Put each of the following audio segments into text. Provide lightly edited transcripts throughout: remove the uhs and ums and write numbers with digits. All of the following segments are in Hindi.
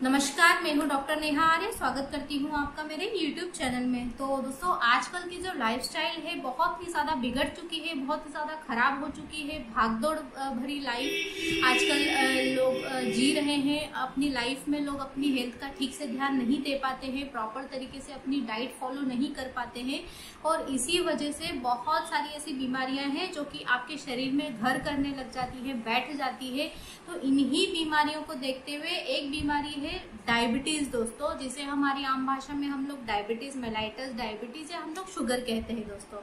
नमस्कार, मैं हूँ डॉक्टर नेहा आर्य। स्वागत करती हूँ आपका मेरे YouTube चैनल में। तो दोस्तों, आजकल की जो लाइफस्टाइल है बहुत ही ज़्यादा बिगड़ चुकी है, बहुत ही ज़्यादा खराब हो चुकी है। भागदौड़ भरी लाइफ आजकल लोग जी रहे हैं। अपनी लाइफ में लोग अपनी हेल्थ का ठीक से ध्यान नहीं दे पाते हैं, प्रॉपर तरीके से अपनी डाइट फॉलो नहीं कर पाते हैं और इसी वजह से बहुत सारी ऐसी बीमारियां हैं जो कि आपके शरीर में घर करने लग जाती है, बैठ जाती है। तो इन्हीं बीमारियों को देखते हुए एक बीमारी है डायबिटीज दोस्तों, जिसे हमारी आम भाषा में हम लोग डायबिटीज मेलाइटस डायबिटीज या हम लोग शुगर कहते हैं दोस्तों।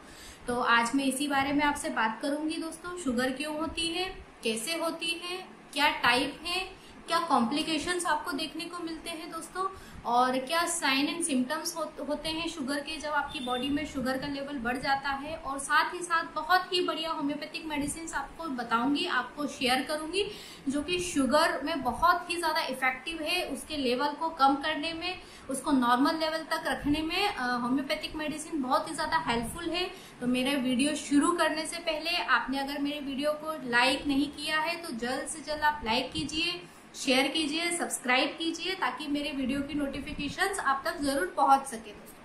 तो आज मैं इसी बारे में आपसे बात करूंगी दोस्तों। शुगर क्यों होती है, कैसे होती है, क्या टाइप है, क्या कॉम्प्लिकेशंस आपको देखने को मिलते हैं दोस्तों, और क्या साइन एंड सिम्टम्स होते हैं शुगर के जब आपकी बॉडी में शुगर का लेवल बढ़ जाता है। और साथ ही साथ बहुत ही बढ़िया होम्योपैथिक मेडिसिन आपको बताऊंगी, आपको शेयर करूंगी, जो कि शुगर में बहुत ही ज्यादा इफेक्टिव है। उसके लेवल को कम करने में, उसको नॉर्मल लेवल तक रखने में होम्योपैथिक मेडिसिन बहुत ही ज्यादा हेल्पफुल है। तो मेरा वीडियो शुरू करने से पहले आपने अगर मेरे वीडियो को लाइक नहीं किया है तो जल्द से जल्द आप लाइक कीजिए, शेयर कीजिए, सब्सक्राइब कीजिए, ताकि मेरे वीडियो की नोटिफिकेशंस आप तक जरूर पहुंच सके दोस्तों।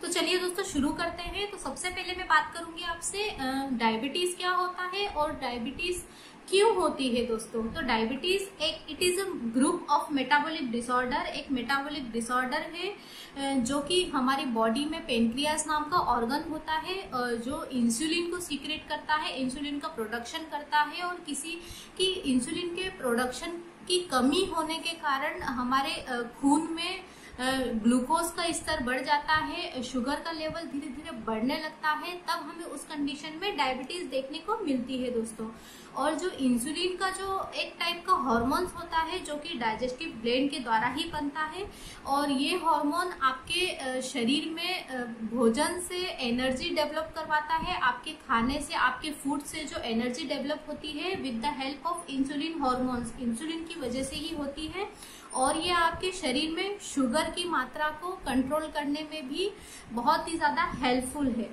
तो चलिए दोस्तों शुरू करते हैं। तो सबसे पहले मैं बात करूंगी आपसे डायबिटीज क्या होता है और डायबिटीज क्यों होती है दोस्तों। तो diabetes it is a group of metabolic disorder, एक मेटाबॉलिक डिसऑर्डर है जो कि हमारी बॉडी में पेनक्रियास नाम का ऑर्गन होता है जो इंसुलिन को सीक्रेट करता है, इंसुलिन का प्रोडक्शन करता है। और किसी की इंसुलिन के प्रोडक्शन की कमी होने के कारण हमारे खून में ग्लूकोज का स्तर बढ़ जाता है, शुगर का लेवल धीरे धीरे बढ़ने लगता है, तब हमें उस कंडीशन में डायबिटीज देखने को मिलती है दोस्तों। और जो इंसुलिन का जो एक टाइप का हार्मोन्स होता है जो कि डाइजेस्टिव ग्लैंड के द्वारा ही बनता है, और ये हार्मोन आपके शरीर में भोजन से एनर्जी डेवलप करवाता है। आपके खाने से, आपके फूड से जो एनर्जी डेवलप होती है with the help of insulin hormones, insulin की वजह से ही होती है। और ये आपके शरीर में शुगर की मात्रा को कंट्रोल करने में भी बहुत ही ज्यादा हेल्पफुल है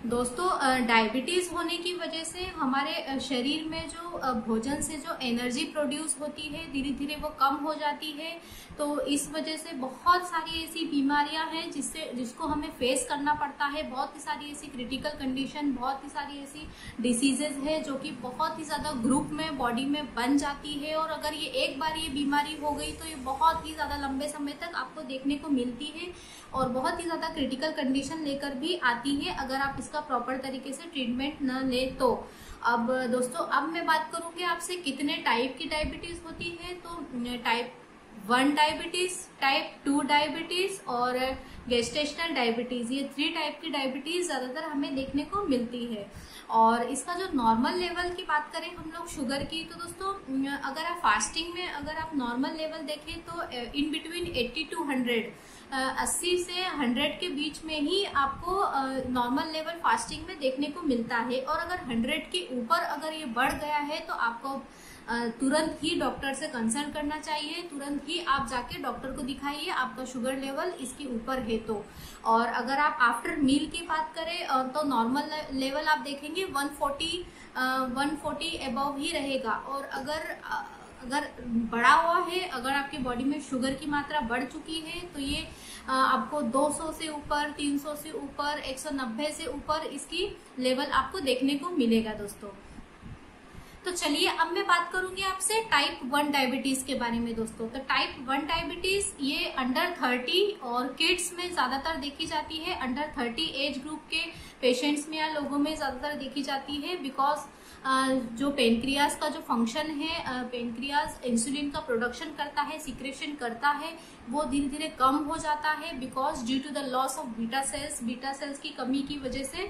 दोस्तों। डायबिटीज होने की वजह से हमारे शरीर में जो भोजन से जो एनर्जी प्रोड्यूस होती है धीरे धीरे वो कम हो जाती है। तो इस वजह से बहुत सारी ऐसी बीमारियां हैं जिसको हमें फेस करना पड़ता है। बहुत ही सारी ऐसी क्रिटिकल कंडीशन, बहुत ही सारी ऐसी डिसीजेज है जो कि बहुत ही ज्यादा ग्रुप में बॉडी में बन जाती है। और अगर ये एक बार ये बीमारी हो गई तो ये बहुत ही ज्यादा लंबे समय तक आपको देखने को मिलती है और बहुत ही ज्यादा क्रिटिकल कंडीशन लेकर भी आती है अगर आप इसका प्रॉपर तरीके से ट्रीटमेंट न ले तो। अब दोस्तों, अब मैं बात करूंगी आपसे कितने टाइप की डायबिटीज होती है। तो टाइप 1 डायबिटीज, टाइप 2 डायबिटीज और गेस्टेशनल डायबिटीज, ये 3 टाइप की डायबिटीज ज्यादातर हमें देखने को मिलती है। और इसका जो नॉर्मल लेवल की बात करें हम लोग शुगर की, तो दोस्तों अगर आप फास्टिंग में अगर आप नॉर्मल लेवल देखें तो इन बिटवीन 80 to 100, 80 से 100 के बीच में ही आपको नॉर्मल लेवल फास्टिंग में देखने को मिलता है। और अगर 100 के ऊपर अगर ये बढ़ गया है तो आपको तुरंत ही डॉक्टर से कंसल्ट करना चाहिए, तुरंत ही आप जाके डॉक्टर को दिखाइए आपका शुगर लेवल इसके ऊपर है तो। और अगर आप आफ्टर मील की बात करें तो नॉर्मल लेवल आप देखेंगे 140 अबव ही रहेगा। और अगर बढ़ा हुआ है, अगर आपकी बॉडी में शुगर की मात्रा बढ़ चुकी है तो ये आपको 200 से ऊपर, 300 से ऊपर, 190 से ऊपर इसकी लेवल आपको देखने को मिलेगा दोस्तों। तो चलिए अब मैं बात करूंगी आपसे टाइप 1 डायबिटीज के बारे में दोस्तों। तो टाइप 1 डायबिटीज ये अंडर 30 और किड्स में ज्यादातर देखी जाती है। अंडर 30 एज ग्रुप के पेशेंट्स में या लोगों में ज्यादातर देखी जाती है बिकॉज जो पेनक्रियास का जो फंक्शन है, पेनक्रियास इंसुलिन का प्रोडक्शन करता है, सिक्रेशन करता है, वो धीरे धीरे कम हो जाता है because due to the loss of beta cells की कमी की वजह से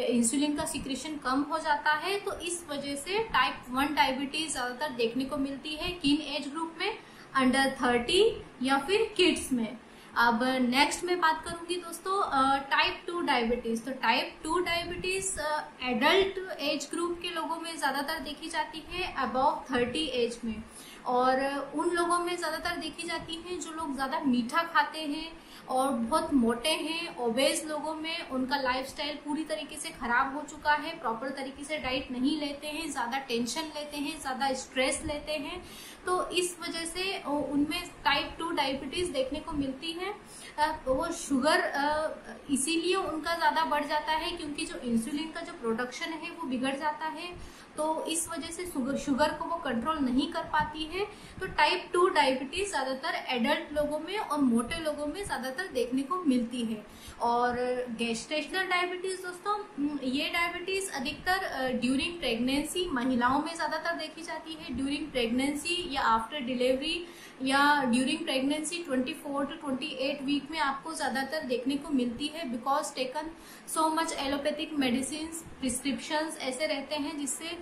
इंसुलिन का सिक्रेशन कम हो जाता है। तो इस वजह से टाइप 1 डायबिटीज ज्यादातर देखने को मिलती है किन एज ग्रुप में, अंडर 30 या फिर किड्स में। अब नेक्स्ट मैं बात करूंगी दोस्तों टाइप 2 डायबिटीज। तो type 2 diabetes adult age group के लोगों में ज्यादातर देखी जाती है अबव 30 एज में। और उन लोगों में ज्यादातर देखी जाती है जो लोग ज्यादा मीठा खाते हैं और बहुत मोटे हैं। ओबेस लोगों में उनका लाइफस्टाइल पूरी तरीके से खराब हो चुका है, प्रॉपर तरीके से डाइट नहीं लेते हैं, ज्यादा टेंशन लेते हैं, ज्यादा स्ट्रेस लेते हैं, तो इस वजह से उनमें टाइप 2 डायबिटीज देखने को मिलती है। वो शुगर इसीलिए उनका ज्यादा बढ़ जाता है क्योंकि जो इंसुलिन का जो प्रोडक्शन है वो बिगड़ जाता है, तो इस वजह से शुगर को वो कंट्रोल नहीं कर पाती है। तो टाइप 2 डायबिटीज ज्यादातर एडल्ट लोगों में और मोटे लोगों में ज्यादातर देखने को मिलती है। और गेस्टेशनल डायबिटीज दोस्तों, ये डायबिटीज अधिकतर ड्यूरिंग प्रेगनेंसी महिलाओं में ज्यादातर देखी जाती है। ड्यूरिंग प्रेगनेंसी या आफ्टर डिलीवरी या ड्यूरिंग प्रेगनेंसी 24 टू 28 वीक में आपको ज्यादातर देखने को मिलती है, because taken so much allopathic medicine prescriptions ऐसे रहते हैं जिससे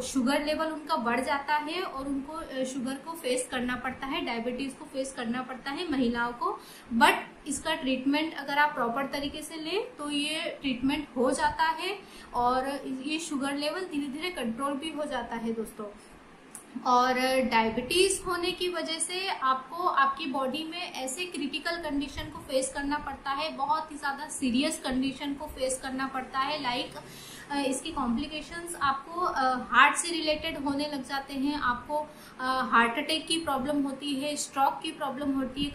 शुगर लेवल उनका बढ़ जाता है और उनको शुगर को फेस करना पड़ता है, डायबिटीज को फेस करना पड़ता है महिलाओं को। बट इसका ट्रीटमेंट अगर आप प्रॉपर तरीके से लें तो ये ट्रीटमेंट हो जाता है और ये शुगर लेवल धीरे धीरे कंट्रोल भी हो जाता है दोस्तों। और डायबिटीज होने की वजह से आपको आपकी बॉडी में ऐसे क्रिटिकल कंडीशन को फेस करना पड़ता है, बहुत ही ज्यादा सीरियस कंडीशन को फेस करना पड़ता है। लाइक इसकी कॉम्प्लिकेशंस आपको हार्ट से रिलेटेड होने लग जाते हैं, आपको हार्ट अटैक की प्रॉब्लम होती है, स्ट्रोक की प्रॉब्लम होती है,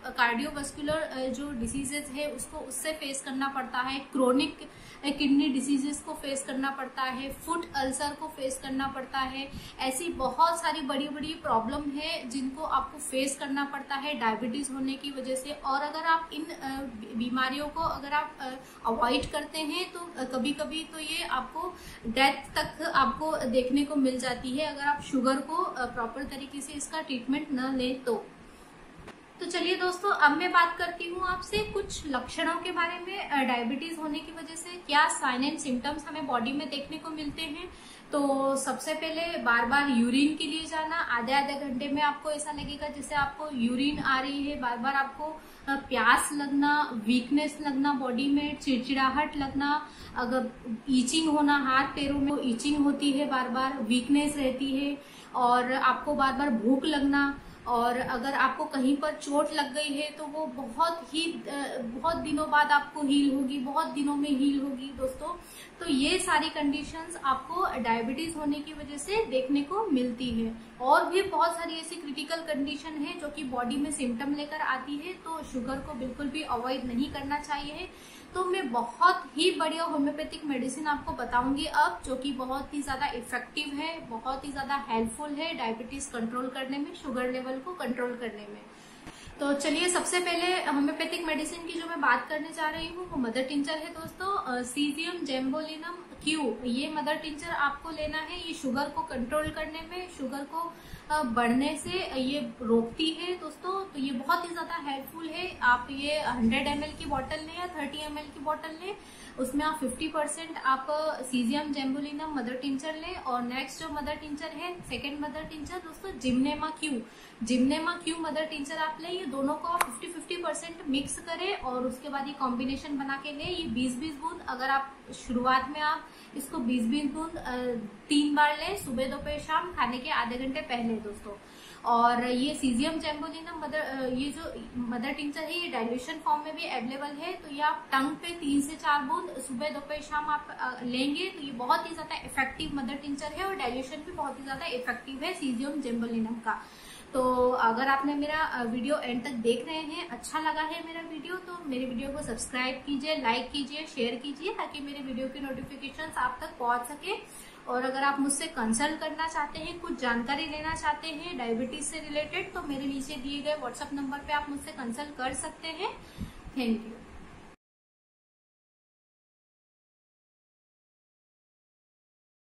कार्डियोवास्कुलर जो डिसीजेज है उससे फेस करना पड़ता है, क्रोनिक किडनी डिसीजेस को फेस करना पड़ता है, फुट अल्सर को फेस करना पड़ता है। ऐसी बहुत सारी बड़ी बड़ी प्रॉब्लम है जिनको आपको फेस करना पड़ता है डायबिटीज होने की वजह से। और अगर आप इन बीमारियों को अगर आप अवॉइड करते हैं तो कभी कभी तो ये आपको डेथ तक आपको देखने को मिल जाती है अगर आप शुगर को प्रॉपर तरीके से इसका ट्रीटमेंट न लें तो चलिए दोस्तों, अब मैं बात करती हूँ आपसे कुछ लक्षणों के बारे में। डायबिटीज होने की वजह से क्या साइन एंड सिम्टम्स हमें बॉडी में देखने को मिलते हैं। तो सबसे पहले बार बार यूरिन के लिए जाना, आधे आधे घंटे में आपको ऐसा लगेगा जैसे आपको यूरिन आ रही है, बार बार आपको प्यास लगना, वीकनेस लगना बॉडी में, चिड़चिड़ाहट लगना, अगर ईचिंग होना, हाथ पैरों में ईचिंग होती है, बार बार वीकनेस रहती है और आपको बार बार भूख लगना। और अगर आपको कहीं पर चोट लग गई है तो वो बहुत दिनों बाद आपको हील होगी, बहुत दिनों में हील होगी दोस्तों। तो ये सारी कंडीशंस आपको डायबिटीज होने की वजह से देखने को मिलती है। और भी बहुत सारी ऐसी क्रिटिकल कंडीशन है जो कि बॉडी में सिम्टम लेकर आती है, तो शुगर को बिल्कुल भी अवॉइड नहीं करना चाहिए। तो मैं बहुत ही बढ़िया होम्योपैथिक मेडिसिन आपको बताऊंगी अब, जो कि बहुत ही ज्यादा इफेक्टिव है, बहुत ही ज्यादा हेल्पफुल है डायबिटीज कंट्रोल करने में, शुगर लेवल को कंट्रोल करने में। तो चलिए, सबसे पहले होम्योपैथिक मेडिसिन की जो मैं बात करने जा रही हूँ वो मदर टिंचर है दोस्तों, सीजियम जेम्बोलिनम क्यू। ये मदर टिंचर आपको लेना है। ये शुगर को कंट्रोल करने में, शुगर को बढ़ने से ये रोकती है दोस्तों। तो ये बहुत ही ज्यादा हेल्पफुल है। आप ये 100 ml की बोतल लें या 30 ml की बोतल लें, उसमें आप 50% आप सीजियम जेम्बोलिनम मदर टिंचर लें। और नेक्स्ट जो मदर टिंचर है, सेकेंड मदर टिंचर दोस्तों, जिम्नेमा क्यू मदर टिंचर आप लें। ये दोनों को आप 50-50% मिक्स करें और उसके बाद ये कॉम्बिनेशन बना के लें। ये 20-20 बूंद, अगर आप शुरुआत में आप इसको 20-20 बूंद 3 बार लें, सुबह दोपहर शाम, खाने के आधे घंटे पहले दोस्तों। और ये सीजियम जेम्बोलिनम ये जो मदर टिंचर है ये डाइल्यूशन फॉर्म में भी अवेलेबल है। तो ये आप टंग पे 3 से 4 बूंद सुबह दोपहर शाम आप लेंगे तो ये बहुत ही ज्यादा इफेक्टिव मदर टिंचर है और डाइल्यूशन भी बहुत ही ज्यादा इफेक्टिव है सीजियम जेम्बोलिनम का। तो अगर आपने मेरा वीडियो एंड तक देख रहे हैं, अच्छा लगा है मेरा वीडियो, तो मेरे वीडियो को सब्सक्राइब कीजिए, लाइक कीजिए, शेयर कीजिए, ताकि मेरे वीडियो की नोटिफिकेशंस आप तक पहुंच सके। और अगर आप मुझसे कंसल्ट करना चाहते हैं, कुछ जानकारी लेना चाहते हैं डायबिटीज से रिलेटेड, तो मेरे नीचे दिए गए व्हाट्सएप नंबर पे आप मुझसे कंसल्ट कर सकते हैं। Thank you.